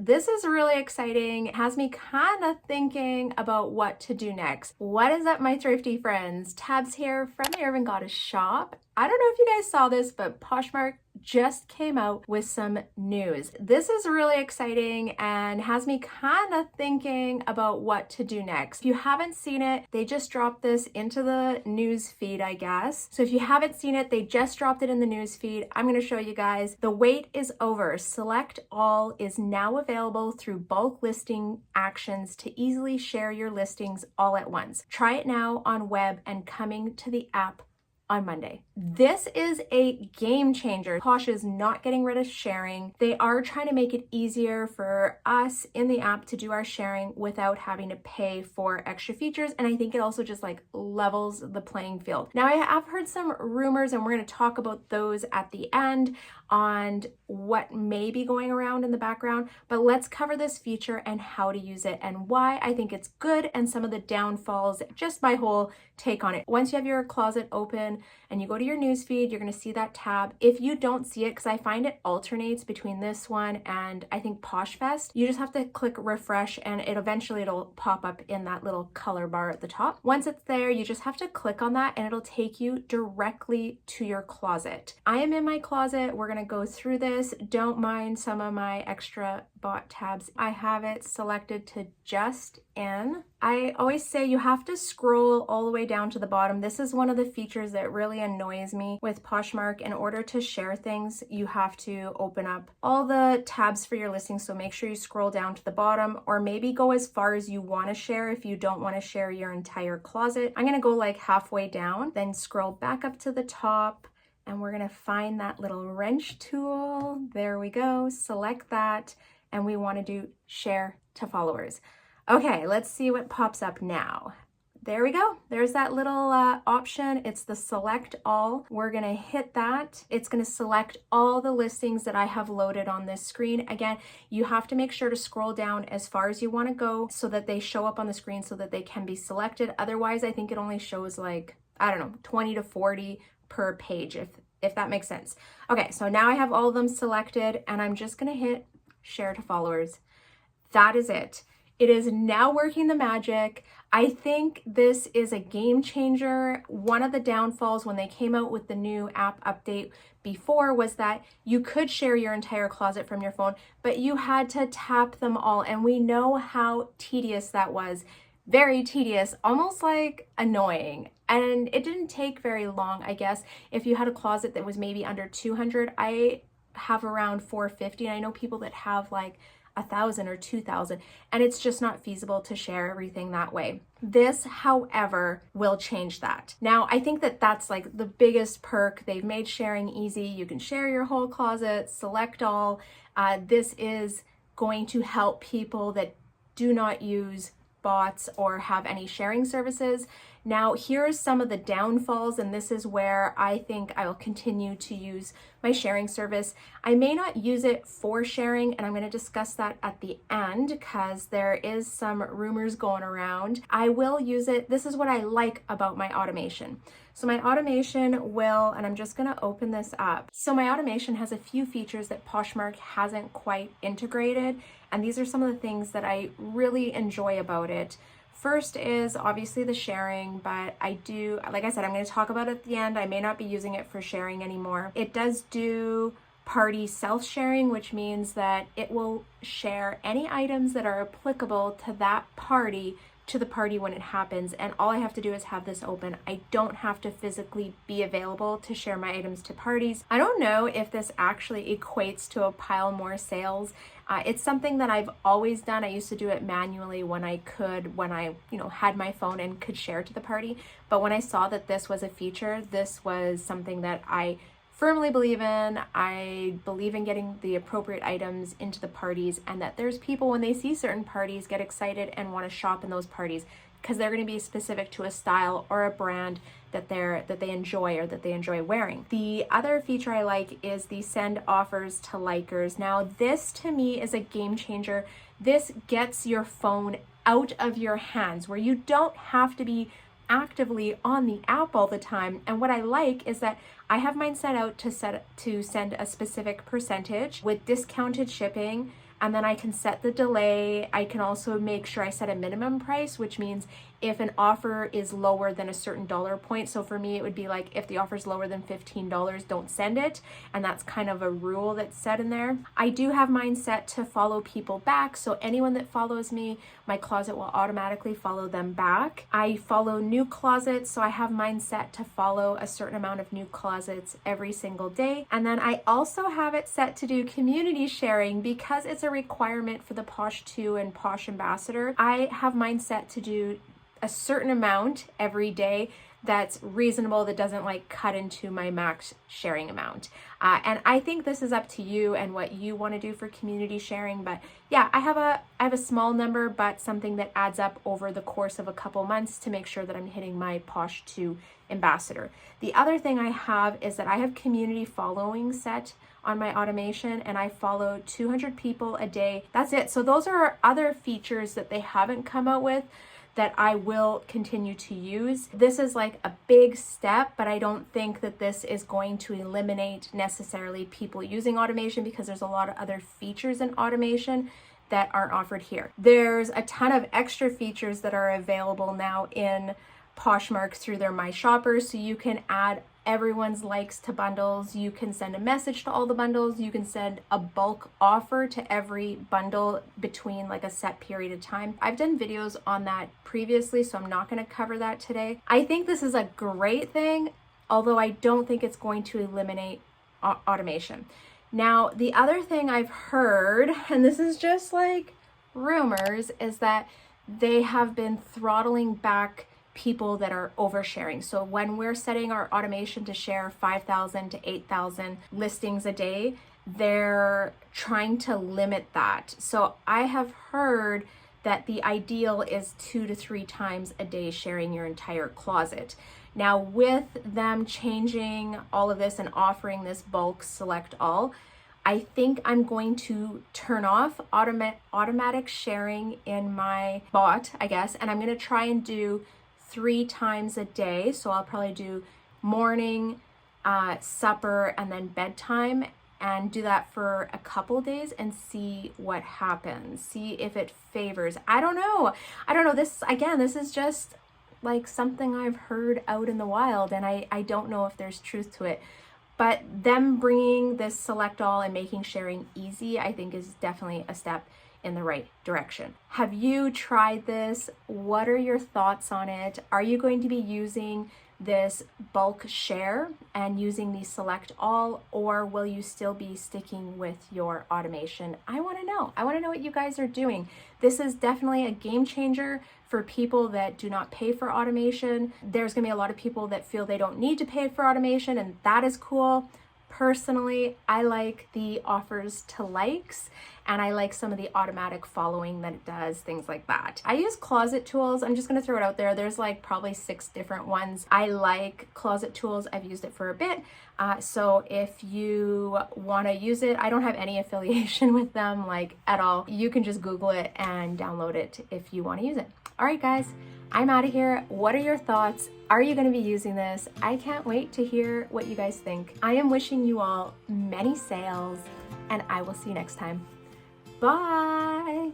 This is really exciting. It has me kind of thinking about what to do next. What is up, my thrifty friends? Tabs here from the Urban Goddess shop. I don't know if you guys saw this, but Poshmark just came out with some news. This is really exciting and has me kind of thinking about what to do next. If you haven't seen it, they just dropped this into the news feed, I guess. So if you haven't seen it, they just dropped it in the news feed. I'm going to show you guys. The wait is over. Select All is now available through bulk listing actions to easily share your listings all at once. Try it now on web and coming to the app on Monday. This is a game changer. Posh is not getting rid of sharing. They are trying to make it easier for us in the app to do our sharing without having to pay for extra features. And I think it also just like levels the playing field. Now I have heard some rumors and we're going to talk about those at the end on what may be going around in the background, but let's cover this feature and how to use it and why I think it's good and some of the downfalls, just my whole take on it. Once you have your closet open and you go to your newsfeed, you're going to see that tab. If you don't see it, because I find it alternates between this one and I think PoshFest, you just have to click refresh and it'll pop up in that little color bar at the top. Once it's there, you just have to click on that and it'll take you directly to your closet. I am in my closet. We're going to go through this. Don't mind some of my extra bot tabs. I have it selected to just in. I always say you have to scroll all the way down to the bottom. This is one of the features that really annoys me with Poshmark. In order to share things, you have to open up all the tabs for your listing. So make sure you scroll down to the bottom or maybe go as far as you want to share if you don't want to share your entire closet. I'm going to go like halfway down, then scroll back up to the top. And we're going to find that little wrench tool. There we go. Select that. And we want to do share to followers. Okay, let's see what pops up now. There we go. There's that little option. It's the select all. We're going to hit that. It's going to select all the listings that I have loaded on this screen. Again, you have to make sure to scroll down as far as you want to go so that they show up on the screen so that they can be selected. Otherwise, I think it only shows like, I don't know, 20 to 40 per page, if that makes sense. Okay, so now I have all of them selected and I'm just going to hit share to followers. That is it. It is now working the magic. I think this is a game changer. One of the downfalls when they came out with the new app update before was that you could share your entire closet from your phone, but you had to tap them all. And we know how tedious that was. Very tedious, almost like annoying. And it didn't take very long, I guess. If you had a closet that was maybe under 200, I have around 450. And I know people that have like 1,000 or 2,000, and it's just not feasible to share everything that way. This, however, will change that. Now, I think that that's like the biggest perk. They've made sharing easy. You can share your whole closet, select all. This is going to help people that do not use bots or have any sharing services. Now, here's some of the downfalls, and this is where I think I will continue to use my sharing service. I may not use it for sharing, and I'm going to discuss that at the end because there is some rumors going around. I will use it. This is what I like about my automation. So my automation will, and I'm just going to open this up. So my automation has a few features that Poshmark hasn't quite integrated, and these are some of the things that I really enjoy about it. First is obviously the sharing, but I do, like I said, I'm going to talk about it at the end. I may not be using it for sharing anymore. It does do party self-sharing, which means that it will share any items that are applicable to that party to the party when it happens, and all I have to do is have this open. I don't have to physically be available to share my items to parties. I don't know if this actually equates to a pile more sales. It's something that I've always done. I used to do it manually when I had my phone and could share to the party. But when I saw that this was a feature, this was something that I firmly believe in. I believe in getting the appropriate items into the parties, and that there's people when they see certain parties get excited and want to shop in those parties because they're going to be specific to a style or a brand that they enjoy or that they enjoy wearing. The other feature I like is the send offers to likers. Now, this to me is a game changer. This gets your phone out of your hands where you don't have to be actively on the app all the time. And what I like is that I have mine set out to send a specific percentage with discounted shipping. and then I can set the delay. I can also make sure I set a minimum price, which means if an offer is lower than a certain dollar point. So for me, it would be like, if the offer is lower than $15, don't send it. And that's kind of a rule that's set in there. I do have mine set to follow people back. So anyone that follows me, my closet will automatically follow them back. I follow new closets. So I have mine set to follow a certain amount of new closets every single day. And then I also have it set to do community sharing because it's a requirement for the Posh 2 and Posh Ambassador. I have mine set to do a certain amount every day that's reasonable, that doesn't like cut into my max sharing amount. And I think this is up to you and what you want to do for community sharing. But yeah, I have a small number, but something that adds up over the course of a couple months to make sure that I'm hitting my Posh 2 ambassador. The other thing I have is that I have community following set on my automation, and I follow 200 people a day. That's it. So those are other features that they haven't come out with that I will continue to use. This is like a big step, but I don't think that this is going to eliminate necessarily people using automation, because there's a lot of other features in automation that aren't offered here. There's a ton of extra features that are available now in Poshmark through their My Shoppers, so you can add everyone's likes to bundles. You can send a message to all the bundles. You can send a bulk offer to every bundle between like a set period of time. I've done videos on that previously, so I'm not going to cover that today. I think this is a great thing, although I don't think it's going to eliminate automation. Now, the other thing I've heard, and this is just like rumors, is that they have been throttling back people that are oversharing. So when we're setting our automation to share 5,000 to 8,000 listings a day, they're trying to limit that. So I have heard that the ideal is 2 to 3 times a day sharing your entire closet. Now, with them changing all of this and offering this bulk select all, I think I'm going to turn off automatic sharing in my bot, I guess, and I'm going to try and do 3 times a day. So I'll probably do morning, supper, and then bedtime, and do that for a couple days and see what happens. See if it favors. I don't know. This, again, this is just like something I've heard out in the wild, and I don't know if there's truth to it. But them bringing this select all and making sharing easy, I think, is definitely a step in the right direction. Have you tried this? What are your thoughts on it? Are you going to be using this bulk share and using the select all, or will you still be sticking with your automation? I want to know. I want to know what you guys are doing. This is definitely a game changer for people that do not pay for automation. There's going to be a lot of people that feel they don't need to pay for automation, and that is cool. Personally, I like the offers to likes, and I like some of the automatic following that it does, things like that. I use Closet Tools. I'm just going to throw it out there. There's like probably 6 different ones. I like Closet Tools. I've used it for a bit. So if you want to use it, I don't have any affiliation with them, like at all. You can just Google it and download it if you want to use it. All right, guys, I'm out of here. What are your thoughts? Are you going to be using this? I can't wait to hear what you guys think. I am wishing you all many sales, and I will see you next time. Bye.